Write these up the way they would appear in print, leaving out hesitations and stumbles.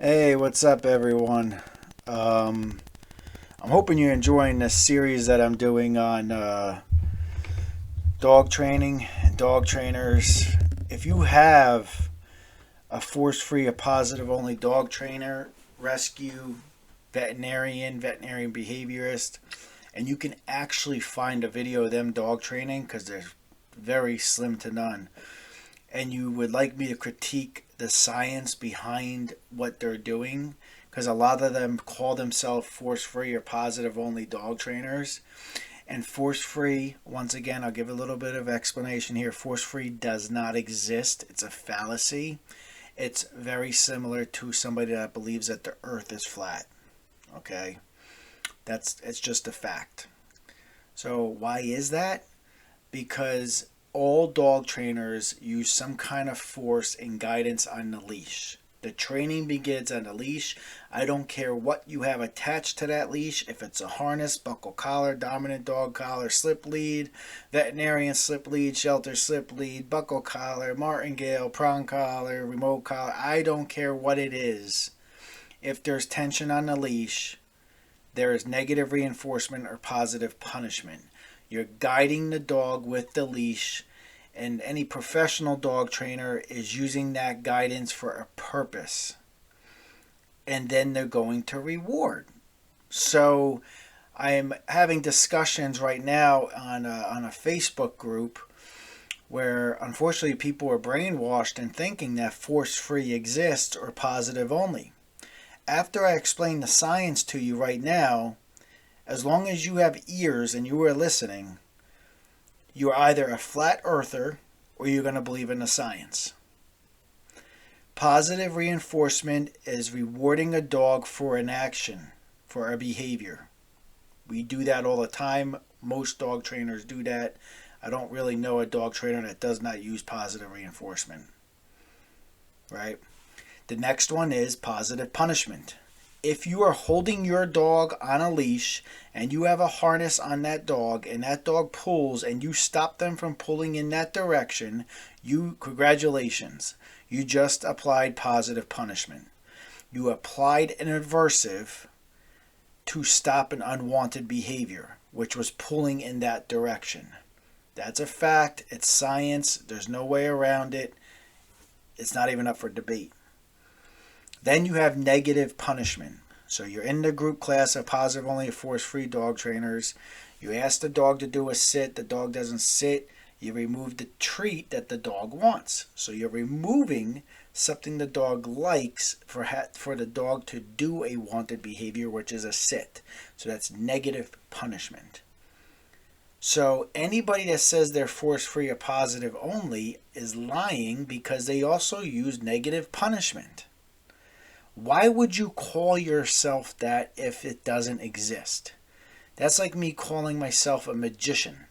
Hey, what's up, everyone? I'm hoping you're enjoying this series that I'm doing on dog training and dog trainers. If you have a force free, a positive only dog trainer, rescue, veterinarian behaviorist, and you can actually find a video of them dog training because they're very slim to none, and you would like me to critique the science behind what they're doing, because a lot of them call themselves force free or positive only dog trainers. And force free, once again, I'll give a little bit of explanation here. Force free does not exist, it's a fallacy. It's very similar to somebody that believes that the earth is flat. Okay? It's just a fact. So why is that? Because all dog trainers use some kind of force and guidance on the leash. The training begins on the leash. I don't care what you have attached to that leash. If it's a harness, buckle collar, dominant dog collar, slip lead, veterinarian slip lead, shelter slip lead, buckle collar, martingale, prong collar, remote collar. I don't care what it is. If there's tension on the leash, there is negative reinforcement or positive punishment. You're guiding the dog with the leash, and any professional dog trainer is using that guidance for a purpose. And then they're going to reward. So I am having discussions right now on a Facebook group where unfortunately people are brainwashed and thinking that force free exists or positive only. After I explain the science to you right now, as long as you have ears and you are listening, you're either a flat earther or you're going to believe in the science. Positive reinforcement is rewarding a dog for an action, for a behavior. We do that all the time. Most dog trainers do that. I don't really know a dog trainer that does not use positive reinforcement. Right? The next one is positive punishment. If you are holding your dog on a leash and you have a harness on that dog and that dog pulls and you stop them from pulling in that direction, congratulations, you just applied positive punishment. You applied an aversive to stop an unwanted behavior, which was pulling in that direction. That's a fact. It's science. There's no way around it. It's not even up for debate. Then you have negative punishment. So you're in the group class of positive only force free dog trainers. You ask the dog to do a sit. The dog doesn't sit. You remove the treat that the dog wants. So you're removing something the dog likes for the dog to do a wanted behavior, which is a sit. So that's negative punishment. So anybody that says they're force free or positive only is lying, because they also use negative punishment. Why would you call yourself that if it doesn't exist? That's like me calling myself a magician,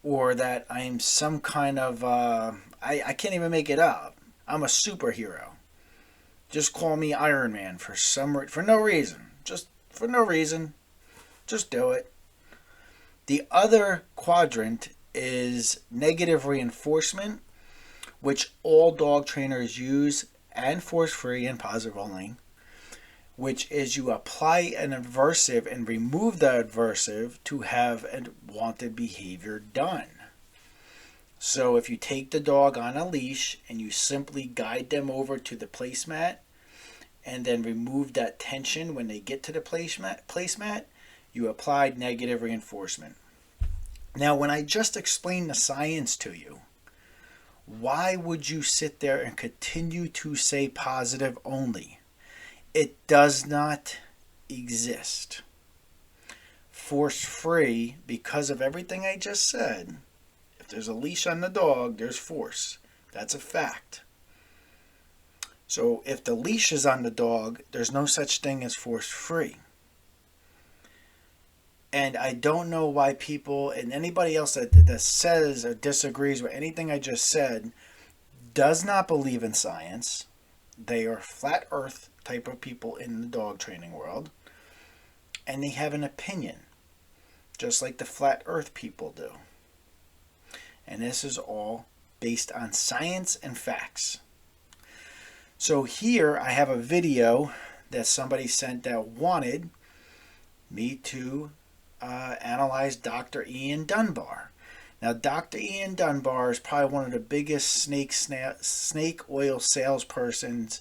or that I'm some kind of, I can't even make it up. I'm a superhero. Just call me Iron Man for no reason. Just for no reason. Just do it. The other quadrant is negative reinforcement, which all dog trainers use, and force free and positive only, which is you apply an aversive and remove the aversive to have a wanted behavior done. So if you take the dog on a leash and you simply guide them over to the placemat and then remove that tension when they get to the placemat, you applied negative reinforcement. Now, when I just explained the science to you, why would you sit there and continue to say positive only? It does not exist. Force free, because of everything I just said, if there's a leash on the dog, there's force. That's a fact. So if the leash is on the dog, there's no such thing as force free. And I don't know why people and anybody else that says or disagrees with anything I just said does not believe in science. They are flat earth type of people in the dog training world. And they have an opinion, just like the flat earth people do. And this is all based on science and facts. So here I have a video that somebody sent that wanted me to analyze Dr. Ian Dunbar. Now, Dr. Ian Dunbar is probably one of the biggest snake oil salespersons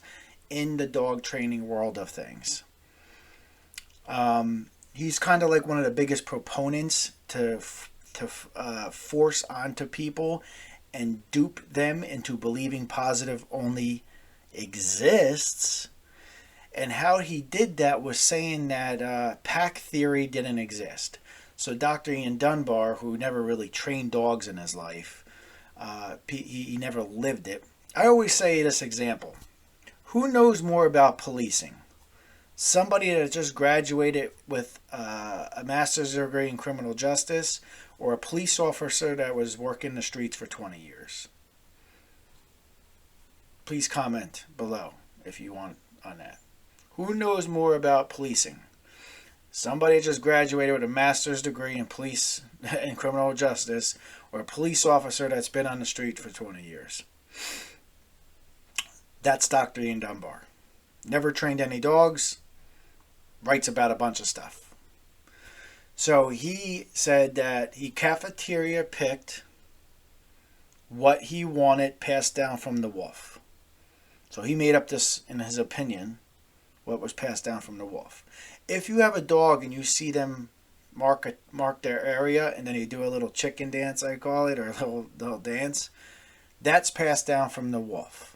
in the dog training world of things. He's kind of like one of the biggest proponents to force onto people and dupe them into believing positive only exists. And how he did that was saying that pack theory didn't exist. So Dr. Ian Dunbar, who never really trained dogs in his life, he never lived it. I always say this example. Who knows more about policing? Somebody that just graduated with a master's degree in criminal justice, or a police officer that was working the streets for 20 years? Please comment below if you want on that. Who knows more about policing? Somebody just graduated with a master's degree in police and criminal justice, or a police officer that's been on the street for 20 years. That's Dr. Ian Dunbar. Never trained any dogs. Writes about a bunch of stuff. So he said that he cafeteria picked what he wanted passed down from the wolf. So he made up this, in his opinion, what was passed down from the wolf. If you have a dog and you see them mark their area, and then you do a little chicken dance, I call it, or a little dance, that's passed down from the wolf.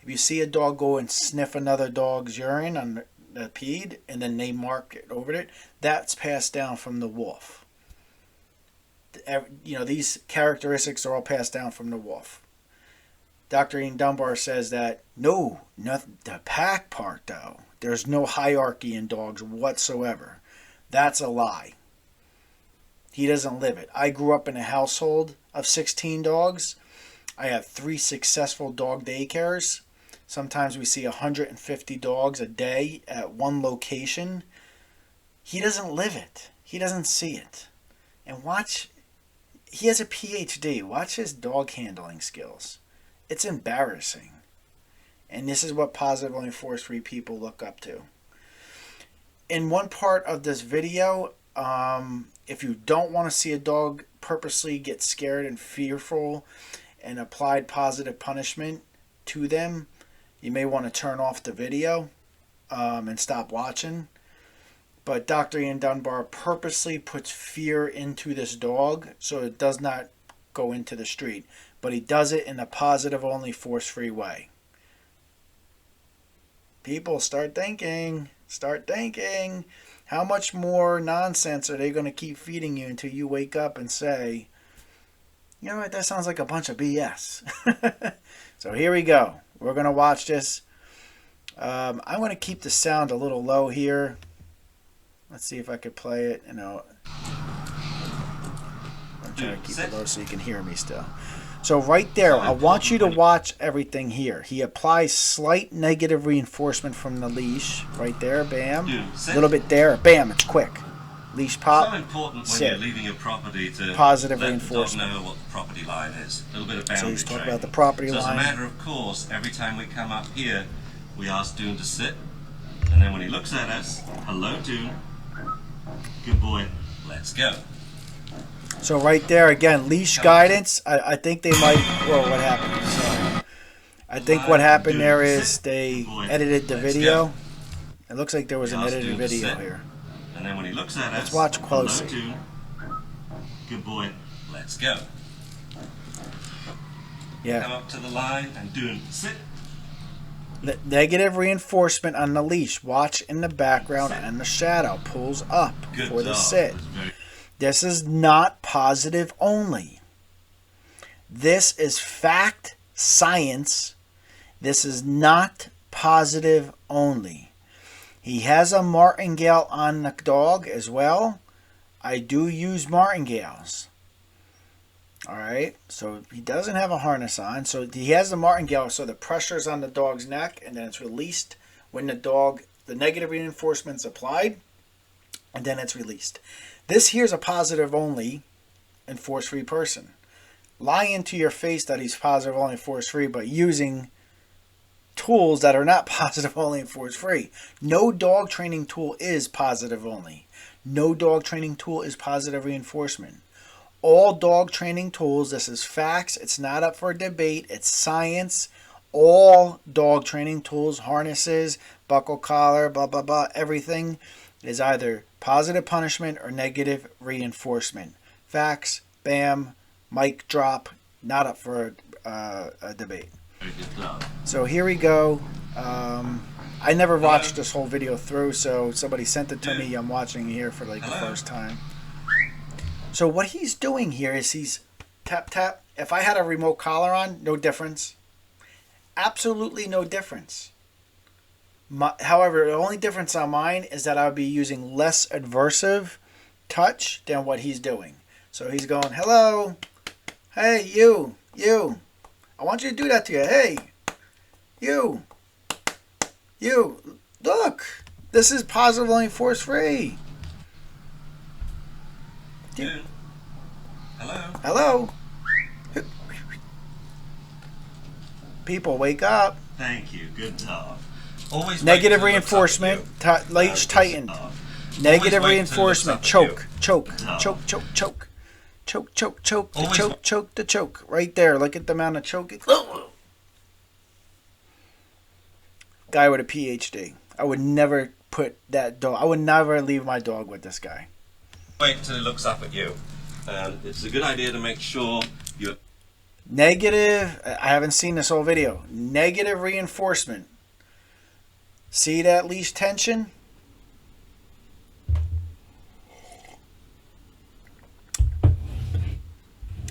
If you see a dog go and sniff another dog's urine on the peed, and then they mark it over it, that's passed down from the wolf. You know, these characteristics are all passed down from the wolf. Dr. Ian Dunbar says that, no, not the pack part though. There's no hierarchy in dogs whatsoever. That's a lie. He doesn't live it. I grew up in a household of 16 dogs. I have 3 successful dog daycares. Sometimes we see 150 dogs a day at one location. He doesn't live it. He doesn't see it. And watch, he has a PhD. Watch his dog handling skills. It's embarrassing. And this is what positively force-free people look up to. In one part of this video, if you don't want to see a dog purposely get scared and fearful and applied positive punishment to them, you may want to turn off the video and stop watching. But Dr. Ian Dunbar purposely puts fear into this dog so it does not go into the street. But he does it in a positive only force-free way. People, start thinking. Start thinking. How much more nonsense are they going to keep feeding you until you wake up and say, you know what, that sounds like a bunch of BS. So here we go. We're going to watch this. I'm going to keep the sound a little low here. Let's see if I could play it. You know, I'm trying to keep it low so you can hear me still. So right there, I want you to watch everything here. He applies slight negative reinforcement from the leash. Right there, bam. A little bit there, bam, it's quick. Leash pop, so important when you're leaving your property to positive let reinforcement. the dog know what the property line is. A little bit of boundary So he's talking training. about the property line. So as a matter of course, every time we come up here, we ask Dune to sit. And then when he looks at us, hello Dune, good boy, let's go. So right there, again, leash guidance. I think they might, whoa, what happened? Sorry. I think what happened there is they edited the video. It looks like there was an edited video here. And then when he looks at us, let's watch closely. Hello, good boy, let's go. Yeah. Come up to the line and Dune, sit. Negative reinforcement on the leash. Watch in the background and the shadow pulls up for the sit. This is not positive only. This is fact, science. This is not positive only. He has a martingale on the dog as well. I do use martingales. Alright, so he doesn't have a harness on. So he has the martingale, so the pressure's on the dog's neck, and then it's released when the negative reinforcement's applied, and then it's released. This here's a positive only and force-free person. Lying to your face that he's positive only force-free, but using tools that are not positive only and force free. No dog training tool is positive only. No dog training tool is positive reinforcement. All dog training tools, this is facts, it's not up for debate, it's science. All dog training tools, harnesses, buckle collar, blah, blah, blah, everything is either positive punishment or negative reinforcement. Facts, bam, mic drop, not up for a debate. So here we go. I never watched this whole video through, so somebody sent it to me. I'm watching it here for like the first time. So what he's doing here is he's tap, tap. If I had a remote collar on, no difference. Absolutely no difference. However, the only difference on mine is that I would be using less aversive touch than what he's doing. So he's going, hello, hey, you, I want you to do that to you. Hey, you, look, this is positively force free. Dude. Hello. Hello. People, wake up. Thank you. Good dog. Always negative reinforcement. Leash tightened. Negative reinforcement. Choke. Choke. Choke. Choke. Choke. Choke. Choke. Choke. The choke. Choke. The choke. Right there. Look at the amount of choke. Guy with a PhD. I would never put that dog. I would never leave my dog with this guy. Wait till he looks up at you. It's a good idea to make sure you're... Negative, I haven't seen this whole video. Negative reinforcement. See that leash tension?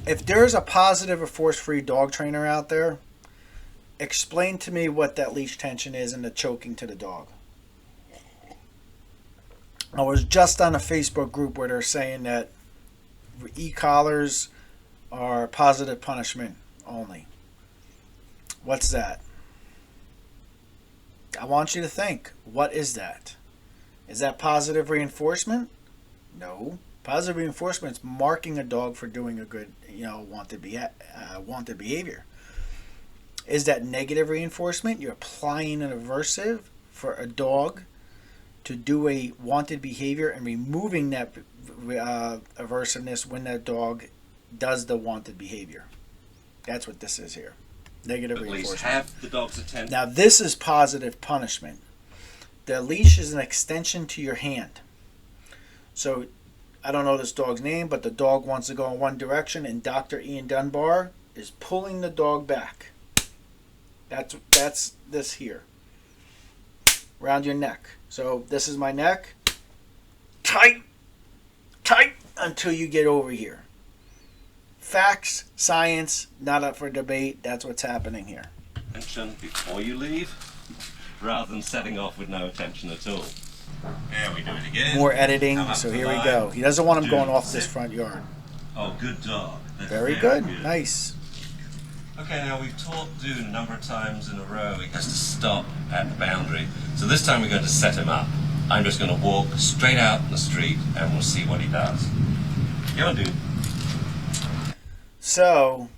If there's a positive or force-free dog trainer out there, explain to me what that leash tension is and the choking to the dog. I was just on a Facebook group where they're saying that e-collars are positive punishment only. What's that? I want you to think. What is that? Is that positive reinforcement? No. Positive reinforcement is marking a dog for doing a good, wanted behavior. Is that negative reinforcement? You're applying an aversive for a dog to do a wanted behavior and removing that aversiveness when that dog does the wanted behavior. That's what this is here. Negative reinforcement. Have the dog's attention. Now this is positive punishment. The leash is an extension to your hand. So I don't know this dog's name, but the dog wants to go in one direction, and Dr. Ian Dunbar is pulling the dog back. That's this here. Around your neck. So this is my neck. Tight until you get over here. Facts, science, not up for debate. That's what's happening here. Attention before you leave, rather than setting off with no attention at all. There we do it again. More editing, so here we go. He doesn't want him going off this front yard. Oh, good dog. That's very good. Nice. Okay, now we've taught Dune a number of times in a row. He has to stop at the boundary. So this time we're going to set him up. I'm just going to walk straight out in the street and we'll see what he does. Go on, Dune. So,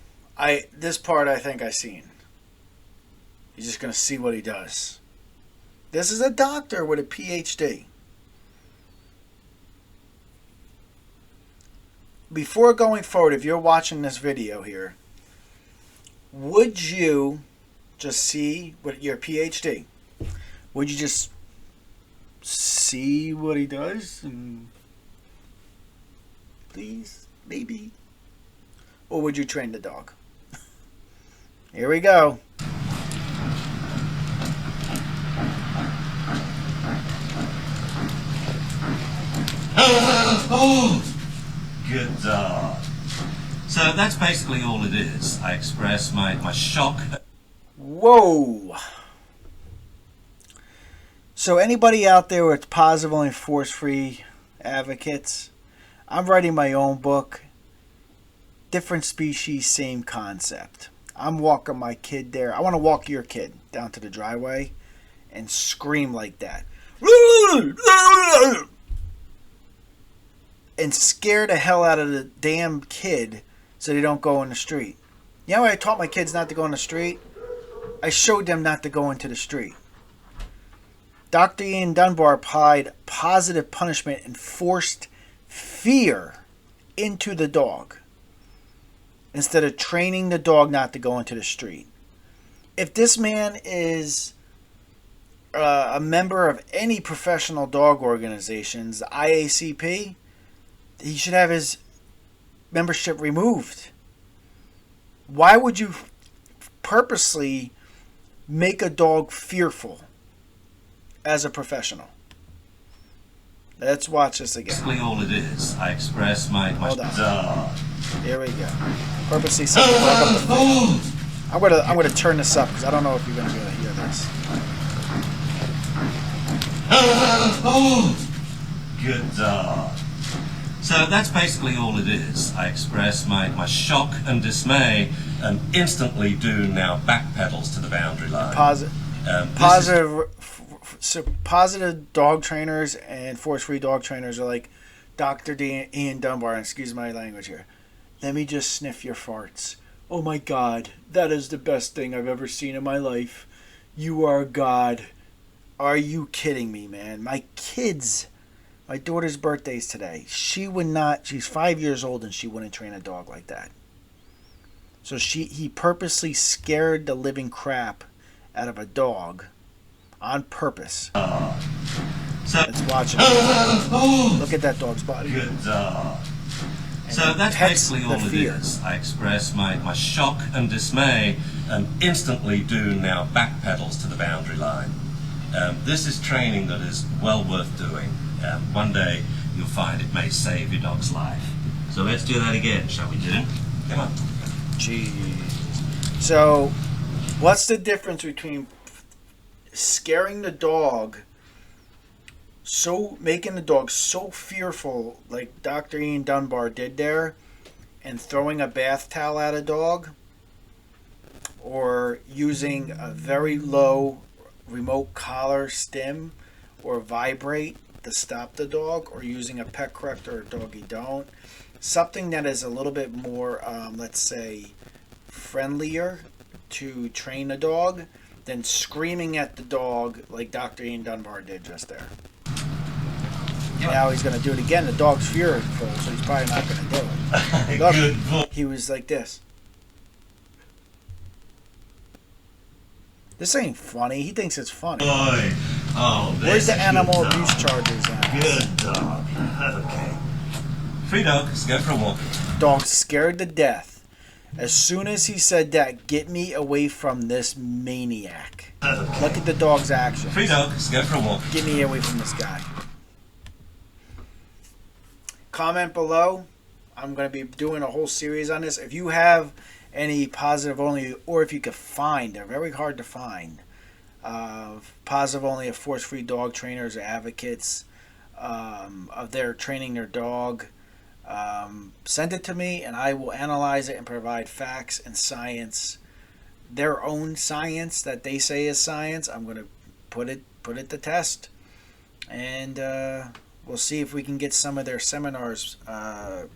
this part I think I seen. He's just going to see what he does. This is a doctor with a PhD. Before going forward, if you're watching this video here, would you just see what your PhD? Would you just see what he does? And please, maybe. Or would you train the dog? Here we go. Oh, good dog. So that's basically all it is. I express my shock. Whoa. So anybody out there with positive and force-free advocates, I'm writing my own book. Different species, same concept. I'm walking my kid there. I want to walk your kid down to the driveway and scream like that. And scare the hell out of the damn kid so they don't go in the street. You know, I taught my kids not to go in the street. I showed them not to go into the street. Dr. Ian Dunbar applied positive punishment and forced fear into the dog instead of training the dog not to go into the street. If this man is a member of any professional dog organizations, the IACP, he should have his membership removed. Why would you purposely make a dog fearful as a professional? Let's watch this again. Basically all it is. I express my Hold on. duh. Here we go. Purposely set the dog up the food. I'm gonna turn this up because I don't know if you're gonna be able to hear this. Good dog. So that's basically all it is. I express my shock and dismay and instantly do now backpedals to the boundary line. Positive dog trainers and force-free dog trainers are like Dr. Ian Dunbar, and excuse my language here. Let me just sniff your farts. Oh my God, that is the best thing I've ever seen in my life. You are God. Are you kidding me, man? My daughter's birthday's today. She's 5 years old and she wouldn't train a dog like that. So he purposely scared the living crap out of a dog on purpose. Let's watch it. Look at that dog's body. Good dog. So that's basically all it is. I express my shock and dismay and instantly do now backpedals to the boundary line. This is training that is well worth doing. One day you'll find it may save your dog's life. So let's do that again, shall we, Jim? Come on. Jeez. So, what's the difference between scaring the dog, making the dog so fearful like Dr. Ian Dunbar did there, and throwing a bath towel at a dog, or using a very low remote collar stim or vibrate to stop the dog, or using a pet corrector or doggy don't? Something that is a little bit more, let's say, friendlier to train a dog than screaming at the dog like Dr. Ian Dunbar did just there. Now he's going to do it again. The dog's fearful, so he's probably not going to do it. Look, Good boy. he was like this. This ain't funny. He thinks it's funny. Boy. Oh, Where's the animal abuse charges at? Good dog. Okay. Free dog. Let's go for a walk. Dog scared to death. As soon as he said that, get me away from this maniac. Okay. Look at the dog's actions. Free dog. Let's go for a walk. Get me away from this guy. Comment below. I'm going to be doing a whole series on this. If you have any positive only, or if you could find, they're very hard to find, positive only of force-free dog trainers or advocates of their training their dog, send it to me and I will analyze it and provide facts and science, their own science that they say is science. I'm going to put it to test, and we'll see if we can get some of their seminars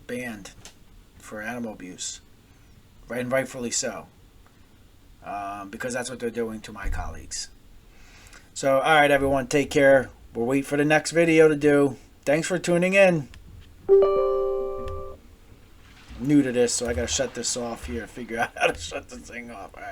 banned for animal abuse, right, and rightfully so, because that's what they're doing to my colleagues. So, all right, everyone, take care. We'll wait for the next video to do. Thanks for tuning in. I'm new to this, so I got to shut this off here, figure out how to shut the thing off. All right.